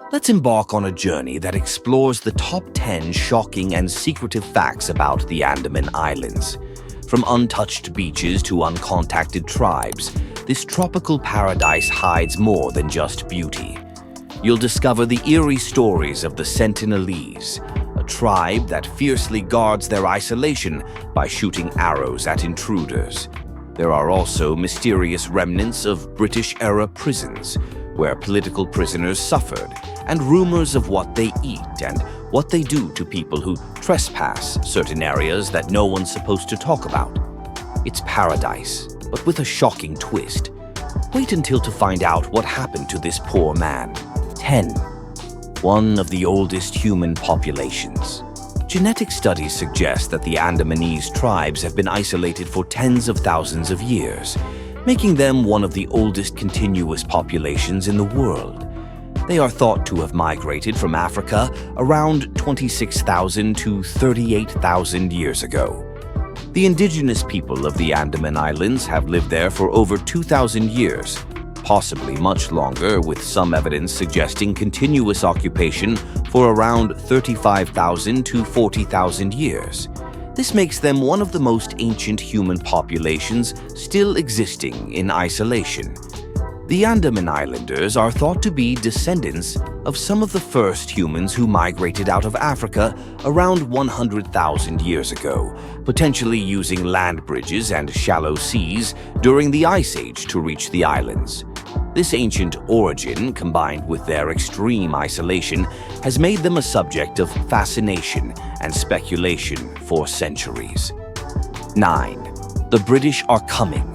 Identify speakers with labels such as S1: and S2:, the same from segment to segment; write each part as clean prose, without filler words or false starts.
S1: Let's embark on a journey that explores the top 10 shocking and secretive facts about the Andaman Islands. From untouched beaches to uncontacted tribes, this tropical paradise hides more than just beauty. You'll discover the eerie stories of the Sentinelese, a tribe that fiercely guards their isolation by shooting arrows at intruders. There are also mysterious remnants of British-era prisons, where political prisoners suffered, and rumors of what they eat and what they do to people who trespass certain areas that no one's supposed to talk about. It's paradise, but with a shocking twist. Wait until to find out what happened to this poor man. 10. One of the oldest human populations. Genetic studies suggest that the Andamanese tribes have been isolated for tens of thousands of years, making them one of the oldest continuous populations in the world. They are thought to have migrated from Africa around 26,000 to 38,000 years ago. The indigenous people of the Andaman Islands have lived there for over 2,000 years, possibly much longer, with some evidence suggesting continuous occupation for around 35,000 to 40,000 years. This makes them one of the most ancient human populations still existing in isolation. The Andaman Islanders are thought to be descendants of some of the first humans who migrated out of Africa around 100,000 years ago, potentially using land bridges and shallow seas during the Ice Age to reach the islands. This ancient origin, combined with their extreme isolation, has made them a subject of fascination and speculation for centuries. 9. The British are coming.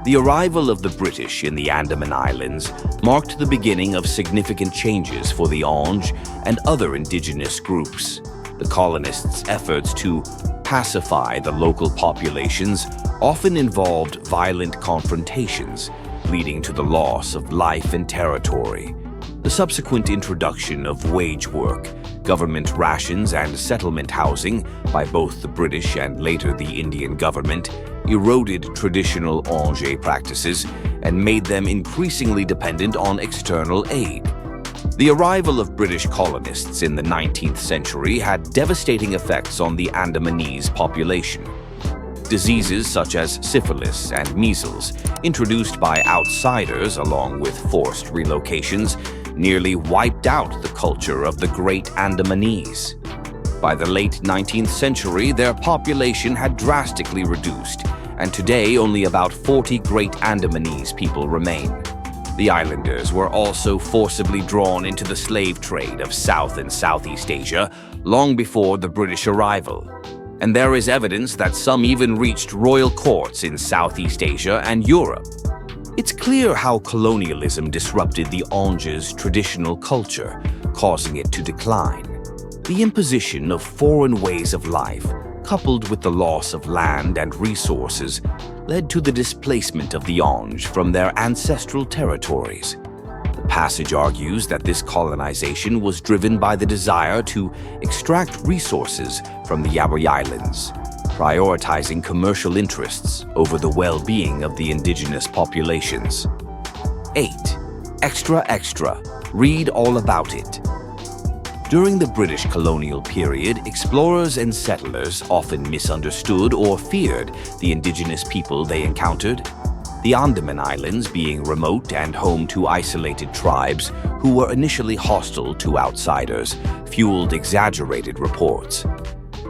S1: The arrival of the British in the Andaman Islands marked the beginning of significant changes for the Anj and other indigenous groups. The colonists' efforts to pacify the local populations often involved violent confrontations, leading to the loss of life and territory. The subsequent introduction of wage work, government rations, and settlement housing by both the British and later the Indian government eroded traditional Angers practices and made them increasingly dependent on external aid. The arrival of British colonists in the 19th century had devastating effects on the Andamanese population. Diseases such as syphilis and measles, introduced by outsiders along with forced relocations, nearly wiped out the culture of the Great Andamanese. By the late 19th century, their population had drastically reduced, and today only about 40 Great Andamanese people remain. The islanders were also forcibly drawn into the slave trade of South and Southeast Asia long before the British arrival, and there is evidence that some even reached royal courts in Southeast Asia and Europe. It's clear how colonialism disrupted the Anj's traditional culture, causing it to decline. The imposition of foreign ways of life, coupled with the loss of land and resources, led to the displacement of the Anj from their ancestral territories. The passage argues that this colonization was driven by the desire to extract resources from the Yaoi Islands, prioritizing commercial interests over the well-being of the indigenous populations. 8. Extra, extra. Read all about it. During the British colonial period, explorers and settlers often misunderstood or feared the indigenous people they encountered. The Andaman Islands, being remote and home to isolated tribes who were initially hostile to outsiders, fueled exaggerated reports.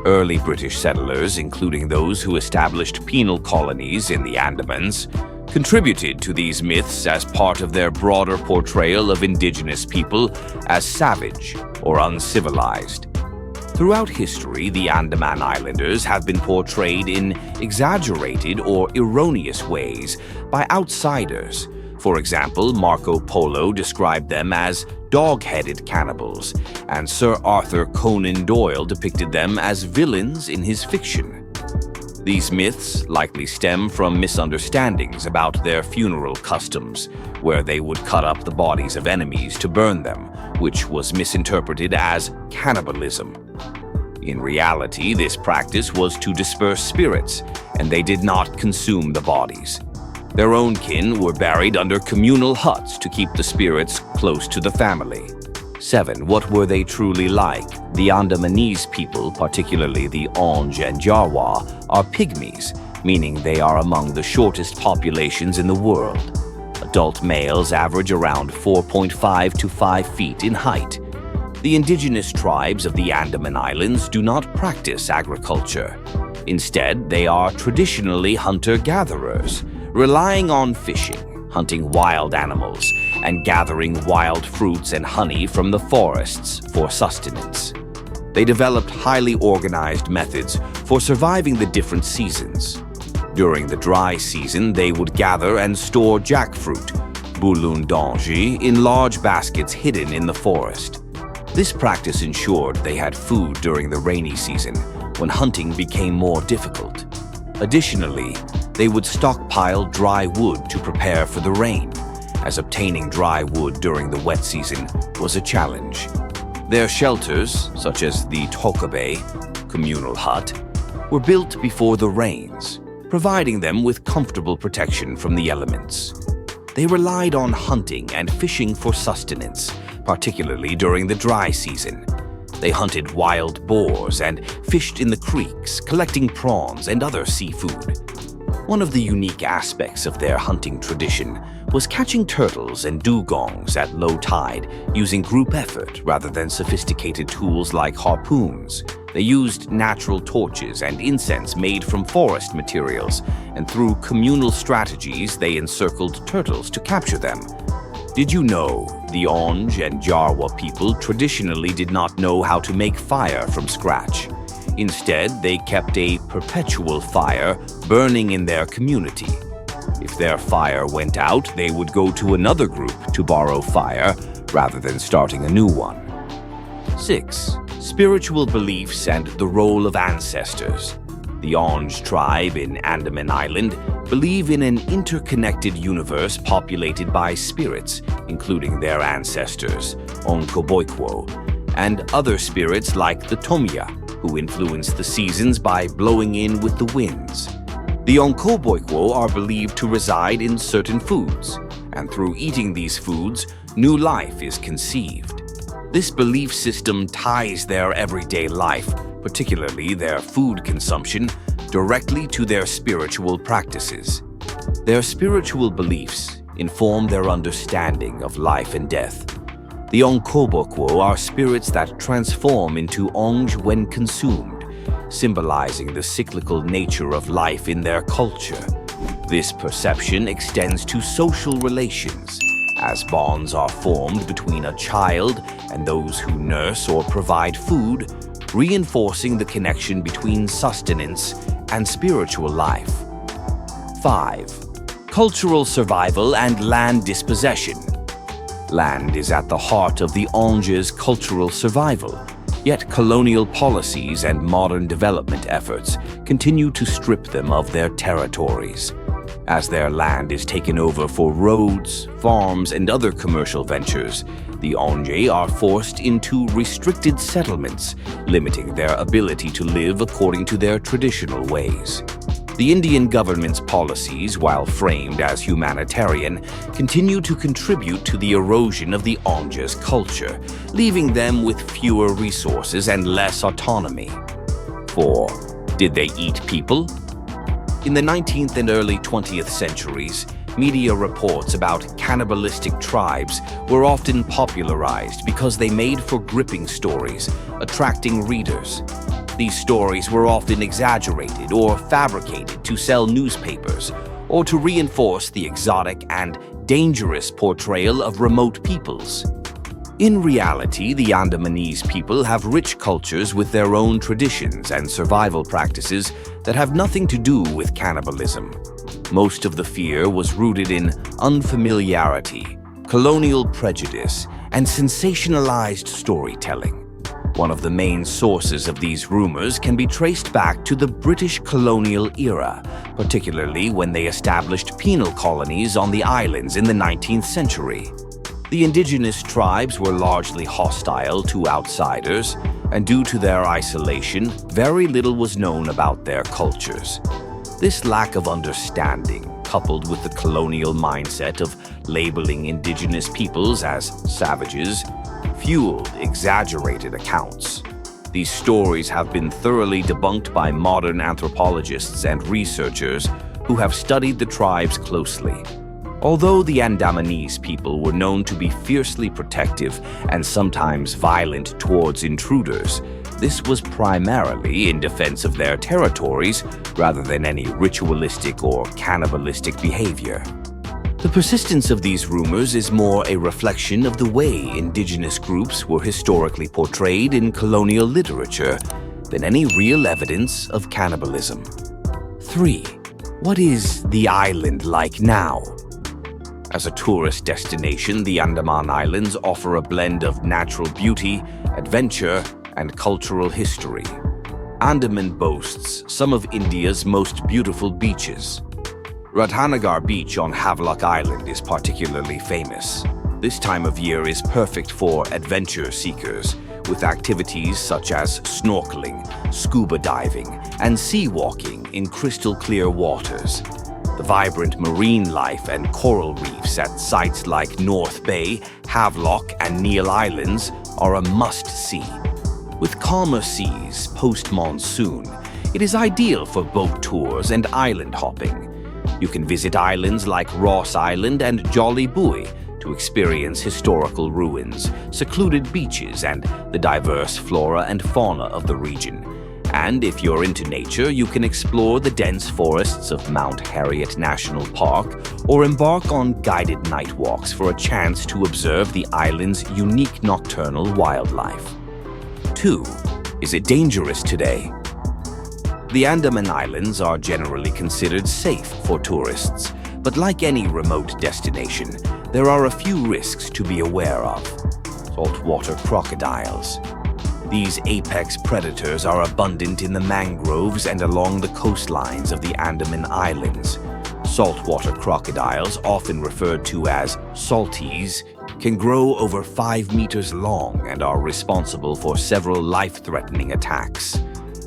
S1: Early British settlers, including those who established penal colonies in the Andamans, contributed to these myths as part of their broader portrayal of indigenous people as savage or uncivilized. Throughout history, the Andaman Islanders have been portrayed in exaggerated or erroneous ways by outsiders. For example, Marco Polo described them as dog-headed cannibals, and Sir Arthur Conan Doyle depicted them as villains in his fiction. These myths likely stem from misunderstandings about their funeral customs, where they would cut up the bodies of enemies to burn them, which was misinterpreted as cannibalism. In reality, this practice was to disperse spirits, and they did not consume the bodies. Their own kin were buried under communal huts to keep the spirits close to the family. 7. What were they truly like? The Andamanese people, particularly the Onge and Jarwa, are pygmies, meaning they are among the shortest populations in the world. Adult males average around 4.5 to 5 feet in height. The indigenous tribes of the Andaman Islands do not practice agriculture. Instead, they are traditionally hunter-gatherers, relying on fishing, hunting wild animals, and gathering wild fruits and honey from the forests for sustenance. They developed highly organized methods for surviving the different seasons. During the dry season, they would gather and store jackfruit, bulun donji, in large baskets hidden in the forest. This practice ensured they had food during the rainy season, when hunting became more difficult. Additionally, they would stockpile dry wood to prepare for the rain, as obtaining dry wood during the wet season was a challenge. Their shelters, such as the tokabe, communal hut, were built before the rains, providing them with comfortable protection from the elements. They relied on hunting and fishing for sustenance, particularly during the dry season. They hunted wild boars and fished in the creeks, collecting prawns and other seafood. One of the unique aspects of their hunting tradition was catching turtles and dugongs at low tide using group effort rather than sophisticated tools like harpoons. They used natural torches and incense made from forest materials, and through communal strategies they encircled turtles to capture them. Did you know the Onge and Jarwa people traditionally did not know how to make fire from scratch? Instead, they kept a perpetual fire burning in their community. If their fire went out, they would go to another group to borrow fire rather than starting a new one. 6. Spiritual beliefs and the role of ancestors. The Onge tribe in Andaman Island believe in an interconnected universe populated by spirits, including their ancestors, Onkoboikwo, and other spirits like the Tomia, who influence the seasons by blowing in with the winds. The Onkoboikwo are believed to reside in certain foods, and through eating these foods, new life is conceived. This belief system ties their everyday life, particularly their food consumption, directly to their spiritual practices. Their spiritual beliefs inform their understanding of life and death. The Onkobokwo are spirits that transform into Onge when consumed, symbolizing the cyclical nature of life in their culture. This perception extends to social relations, as bonds are formed between a child and those who nurse or provide food, reinforcing the connection between sustenance and spiritual life. 5. Cultural survival and land dispossession. Land is at the heart of the Onge's cultural survival, yet colonial policies and modern development efforts continue to strip them of their territories. As their land is taken over for roads, farms, and other commercial ventures, the Onge are forced into restricted settlements, limiting their ability to live according to their traditional ways. The Indian government's policies, while framed as humanitarian, continue to contribute to the erosion of the Onge's culture, leaving them with fewer resources and less autonomy. 4. Did they eat people? In the 19th and early 20th centuries, media reports about cannibalistic tribes were often popularized because they made for gripping stories, attracting readers. These stories were often exaggerated or fabricated to sell newspapers or to reinforce the exotic and dangerous portrayal of remote peoples. In reality, the Andamanese people have rich cultures with their own traditions and survival practices that have nothing to do with cannibalism. Most of the fear was rooted in unfamiliarity, colonial prejudice, and sensationalized storytelling. One of the main sources of these rumors can be traced back to the British colonial era, particularly when they established penal colonies on the islands in the 19th century. The indigenous tribes were largely hostile to outsiders, and due to their isolation, very little was known about their cultures. This lack of understanding, coupled with the colonial mindset of labeling indigenous peoples as savages, fueled exaggerated accounts. These stories have been thoroughly debunked by modern anthropologists and researchers who have studied the tribes closely. Although the Andamanese people were known to be fiercely protective and sometimes violent towards intruders, this was primarily in defense of their territories rather than any ritualistic or cannibalistic behavior. The persistence of these rumors is more a reflection of the way indigenous groups were historically portrayed in colonial literature than any real evidence of cannibalism. 3. What is the island like now? As a tourist destination, the Andaman Islands offer a blend of natural beauty, adventure, and cultural history. Andaman boasts some of India's most beautiful beaches. Radhanagar Beach on Havelock Island is particularly famous. This time of year is perfect for adventure seekers, with activities such as snorkeling, scuba diving, and sea walking in crystal clear waters. The vibrant marine life and coral reefs at sites like North Bay, Havelock, and Neil Islands are a must-see. With calmer seas post-monsoon, it is ideal for boat tours and island hopping. You can visit islands like Ross Island and Jolly Buoy to experience historical ruins, secluded beaches, and the diverse flora and fauna of the region. And if you're into nature, you can explore the dense forests of Mount Harriet National Park or embark on guided night walks for a chance to observe the island's unique nocturnal wildlife. 2. Is it dangerous today? The Andaman Islands are generally considered safe for tourists, but like any remote destination, there are a few risks to be aware of. Saltwater crocodiles. These apex predators are abundant in the mangroves and along the coastlines of the Andaman Islands. Saltwater crocodiles, often referred to as salties, can grow over 5 meters long and are responsible for several life-threatening attacks.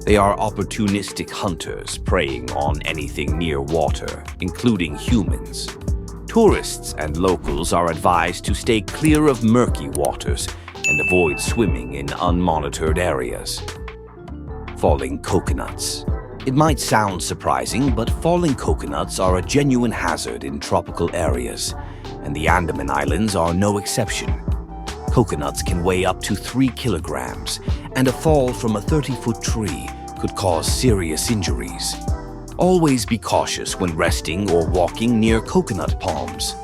S1: They are opportunistic hunters preying on anything near water, including humans. Tourists and locals are advised to stay clear of murky waters and avoid swimming in unmonitored areas. Falling coconuts. It might sound surprising, but falling coconuts are a genuine hazard in tropical areas, and the Andaman Islands are no exception. Coconuts can weigh up to 3 kilograms, and a fall from a 30-foot tree could cause serious injuries. Always be cautious when resting or walking near coconut palms.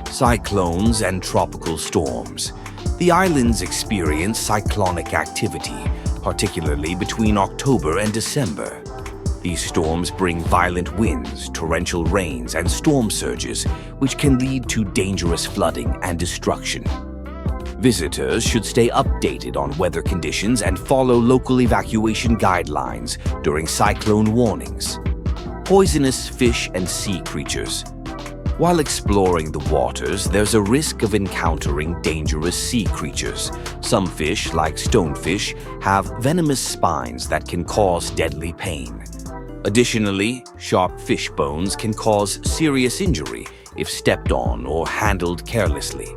S1: Cyclones and tropical storms. The islands experience cyclonic activity, particularly between October and December. These storms bring violent winds, torrential rains, and storm surges, which can lead to dangerous flooding and destruction. Visitors should stay updated on weather conditions and follow local evacuation guidelines during cyclone warnings. Poisonous fish and sea creatures. While exploring the waters, there's a risk of encountering dangerous sea creatures. Some fish, like stonefish, have venomous spines that can cause deadly pain. Additionally, sharp fish bones can cause serious injury if stepped on or handled carelessly.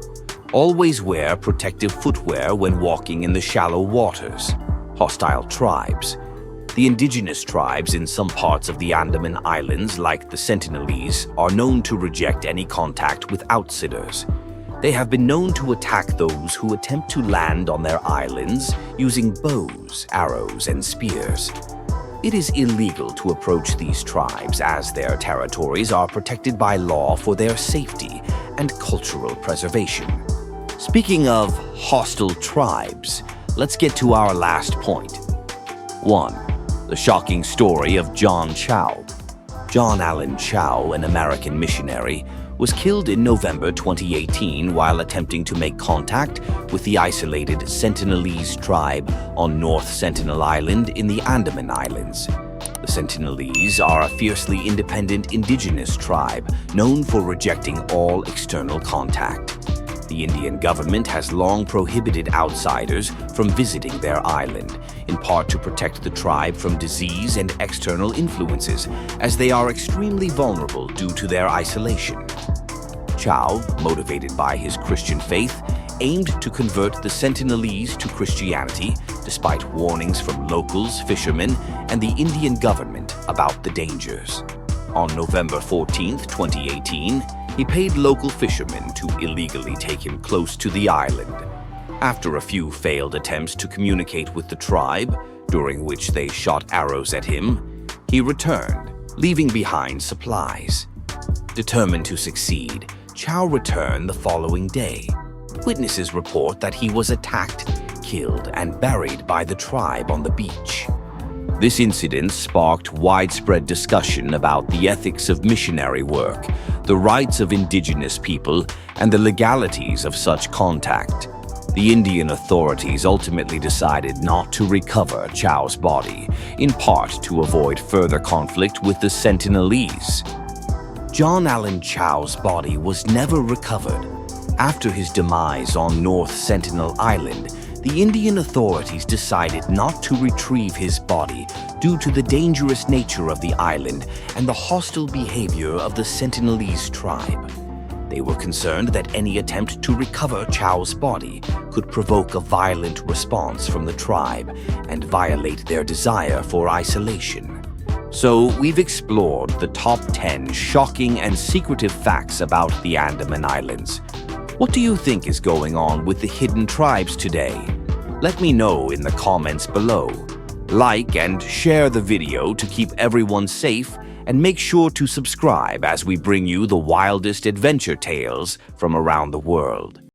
S1: Always wear protective footwear when walking in the shallow waters. Hostile tribes. The indigenous tribes in some parts of the Andaman Islands, like the Sentinelese, are known to reject any contact with outsiders. They have been known to attack those who attempt to land on their islands using bows, arrows, and spears. It is illegal to approach these tribes as their territories are protected by law for their safety and cultural preservation. Speaking of hostile tribes, let's get to our last point. 1. The shocking story of John Chau. John Allen Chau, an American missionary, was killed in November 2018 while attempting to make contact with the isolated Sentinelese tribe on North Sentinel Island in the Andaman Islands. The Sentinelese are a fiercely independent indigenous tribe known for rejecting all external contact. The Indian government has long prohibited outsiders from visiting their island, in part to protect the tribe from disease and external influences, as they are extremely vulnerable due to their isolation. Chau, motivated by his Christian faith, aimed to convert the Sentinelese to Christianity, despite warnings from locals, fishermen, and the Indian government about the dangers. On November 14, 2018, he paid local fishermen to illegally take him close to the island. After a few failed attempts to communicate with the tribe, during which they shot arrows at him, he returned, leaving behind supplies. Determined to succeed, Chau returned the following day. Witnesses report that he was attacked, killed, and buried by the tribe on the beach. This incident sparked widespread discussion about the ethics of missionary work, the rights of indigenous people, and the legalities of such contact. The Indian authorities ultimately decided not to recover Chau's body, in part to avoid further conflict with the Sentinelese. John Allen Chau's body was never recovered. After his demise on North Sentinel Island, the Indian authorities decided not to retrieve his body due to the dangerous nature of the island and the hostile behavior of the Sentinelese tribe. They were concerned that any attempt to recover Chau's body could provoke a violent response from the tribe and violate their desire for isolation. So we've explored the top 10 shocking and secretive facts about the Andaman Islands. What do you think is going on with the hidden tribes today? Let me know in the comments below. Like and share the video to keep everyone safe, and make sure to subscribe as we bring you the wildest adventure tales from around the world.